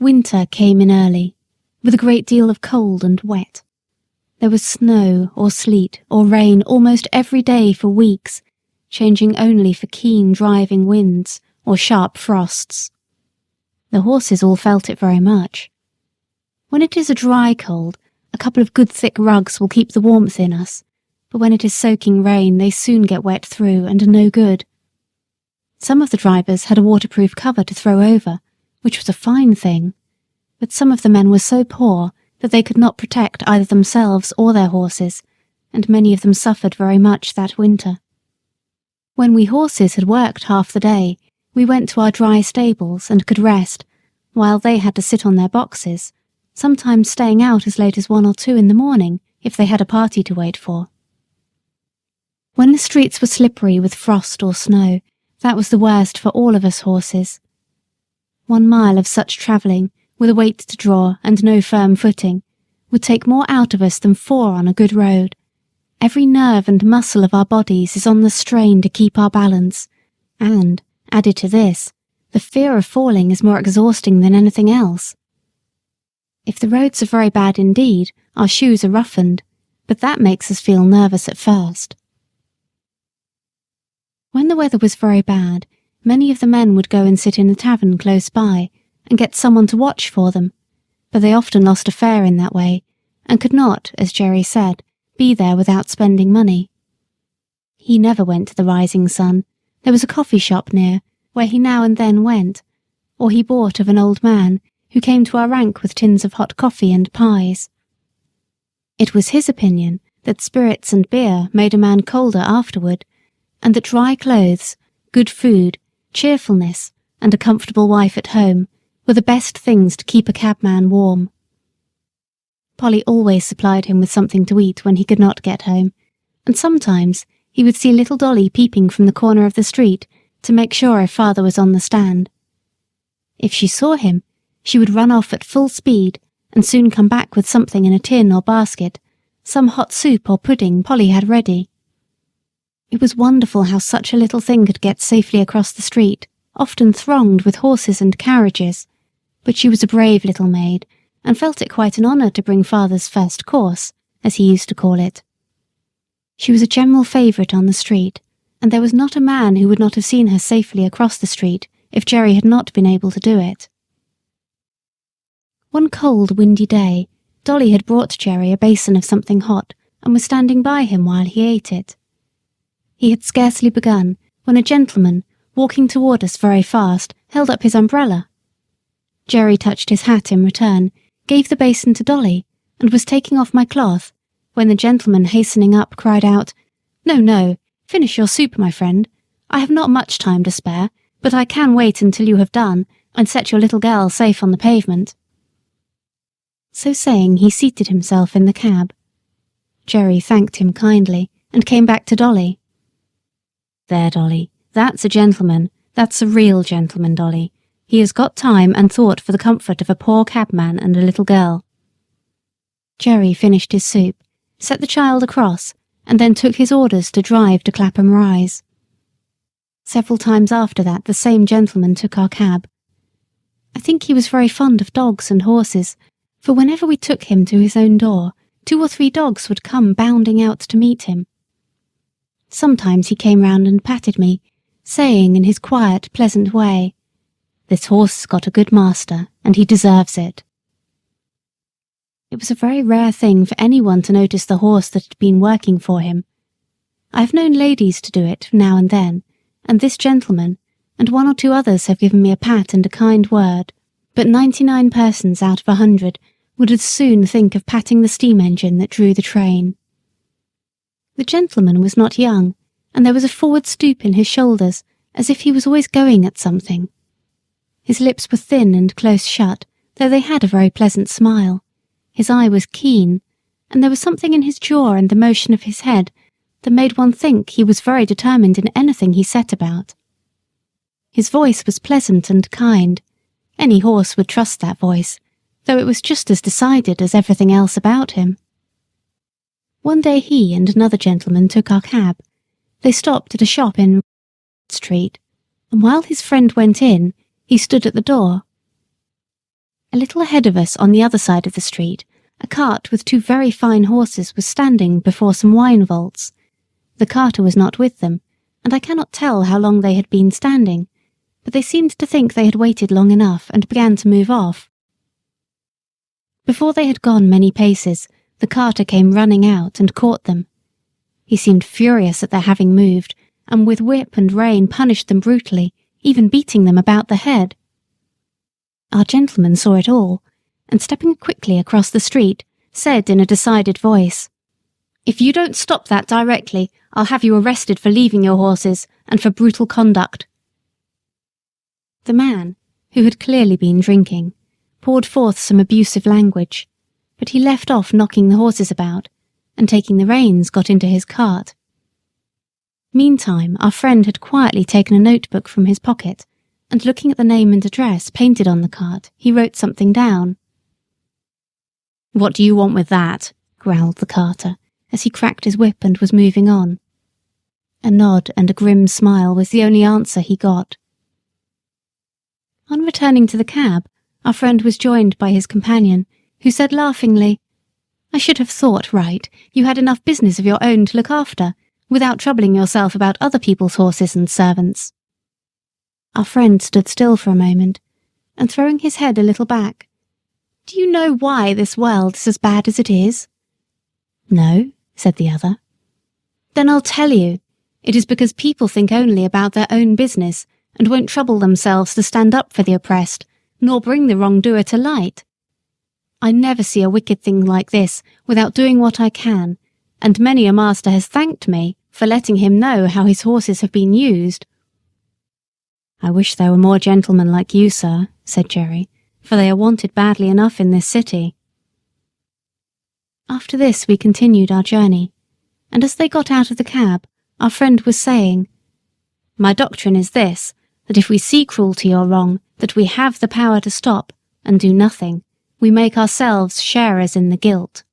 Winter came in early, with a great deal of cold and wet. There was snow or sleet or rain almost every day for weeks, changing only for keen driving winds or sharp frosts. The horses all felt it very much. When it is a dry cold, a couple of good thick rugs will keep the warmth in us, but when it is soaking rain they soon get wet through and are no good. Some of the drivers had a waterproof cover to throw over, which was a fine thing, but some of the men were so poor that they could not protect either themselves or their horses, and many of them suffered very much that winter. When we horses had worked half the day, we went to our dry stables and could rest, while they had to sit on their boxes, sometimes staying out as late as 1 or 2 in the morning if they had a party to wait for. When the streets were slippery with frost or snow, that was the worst for all of us horses. 1 mile of such travelling, with a weight to draw and no firm footing, would take more out of us than 4 on a good road. Every nerve and muscle of our bodies is on the strain to keep our balance, and, added to this, the fear of falling is more exhausting than anything else. If the roads are very bad indeed, our shoes are roughened, but that makes us feel nervous at first. When the weather was very bad, many of the men would go and sit in a tavern close by, and get someone to watch for them, but they often lost a fare in that way, and could not, as Jerry said, be there without spending money. He never went to the Rising Sun. There was a coffee shop near, where he now and then went, or he bought of an old man who came to our rank with tins of hot coffee and pies. It was his opinion that spirits and beer made a man colder afterward, and that dry clothes, good food, cheerfulness, and a comfortable wife at home were the best things to keep a cabman warm. Polly always supplied him with something to eat when he could not get home, and sometimes he would see little Dolly peeping from the corner of the street to make sure if father was on the stand. If she saw him, she would run off at full speed and soon come back with something in a tin or basket, some hot soup or pudding Polly had ready. It was wonderful how such a little thing could get safely across the street, often thronged with horses and carriages, but she was a brave little maid, and felt it quite an honour to bring father's first course, as he used to call it. She was a general favourite on the street, and there was not a man who would not have seen her safely across the street if Jerry had not been able to do it. One cold, windy day, Dolly had brought Jerry a basin of something hot and was standing by him while he ate it. He had scarcely begun when a gentleman, walking toward us very fast, held up his umbrella. Jerry touched his hat in return, gave the basin to Dolly, and was taking off my cloth, when the gentleman hastening up cried out, "No, no, finish your soup, my friend. I have not much time to spare, but I can wait until you have done, and set your little girl safe on the pavement." So saying, he seated himself in the cab. Jerry thanked him kindly, and came back to Dolly. "There, Dolly, that's a gentleman. That's a real gentleman, Dolly. He has got time and thought for the comfort of a poor cabman and a little girl." Jerry finished his soup, set the child across, and then took his orders to drive to Clapham Rise. Several times after that the same gentleman took our cab. I think he was very fond of dogs and horses, for whenever we took him to his own door, 2 or 3 dogs would come bounding out to meet him. Sometimes he came round and patted me, saying in his quiet, pleasant way, "This horse has got a good master, and he deserves it." It was a very rare thing for anyone to notice the horse that had been working for him. I have known ladies to do it now and then, and this gentleman, and 1 or 2 others have given me a pat and a kind word, but 99 persons out of 100 would as soon think of patting the steam engine that drew the train. The gentleman was not young, and there was a forward stoop in his shoulders, as if he was always going at something. His lips were thin and close shut, though they had a very pleasant smile. His eye was keen, and there was something in his jaw and the motion of his head that made one think he was very determined in anything he set about. His voice was pleasant and kind. Any horse would trust that voice, though it was just as decided as everything else about him. One day he and another gentleman took our cab. They stopped at a shop in Street, and while his friend went in, he stood at the door. A little ahead of us on the other side of the street, a cart with 2 very fine horses was standing before some wine vaults. The carter was not with them, and I cannot tell how long they had been standing, but they seemed to think they had waited long enough and began to move off. Before they had gone many paces, the carter came running out and caught them. He seemed furious at their having moved, and with whip and rein punished them brutally, even beating them about the head. Our gentleman saw it all, and stepping quickly across the street, said in a decided voice, "If you don't stop that directly, I'll have you arrested for leaving your horses, and for brutal conduct." The man, who had clearly been drinking, poured forth some abusive language, but he left off knocking the horses about, and taking the reins got into his cart. Meantime, our friend had quietly taken a notebook from his pocket, and looking at the name and address painted on the cart, he wrote something down. "What do you want with that?" growled the carter, as he cracked his whip and was moving on. A nod and a grim smile was the only answer he got. On returning to the cab, our friend was joined by his companion, who said laughingly, "I should have thought, right, you had enough business of your own to look after, without troubling yourself about other people's horses and servants." Our friend stood still for a moment, and throwing his head a little back, "Do you know why this world is as bad as it is?" "No," said the other. "Then I'll tell you. It is because people think only about their own business, and won't trouble themselves to stand up for the oppressed, nor bring the wrongdoer to light. I never see a wicked thing like this without doing what I can, and many a master has thanked me for letting him know how his horses have been used." "I wish there were more gentlemen like you, sir," said Jerry, "for they are wanted badly enough in this city." After this we continued our journey, and as they got out of the cab, our friend was saying, "My doctrine is this, that if we see cruelty or wrong that we have the power to stop, and do nothing, we make ourselves sharers in the guilt."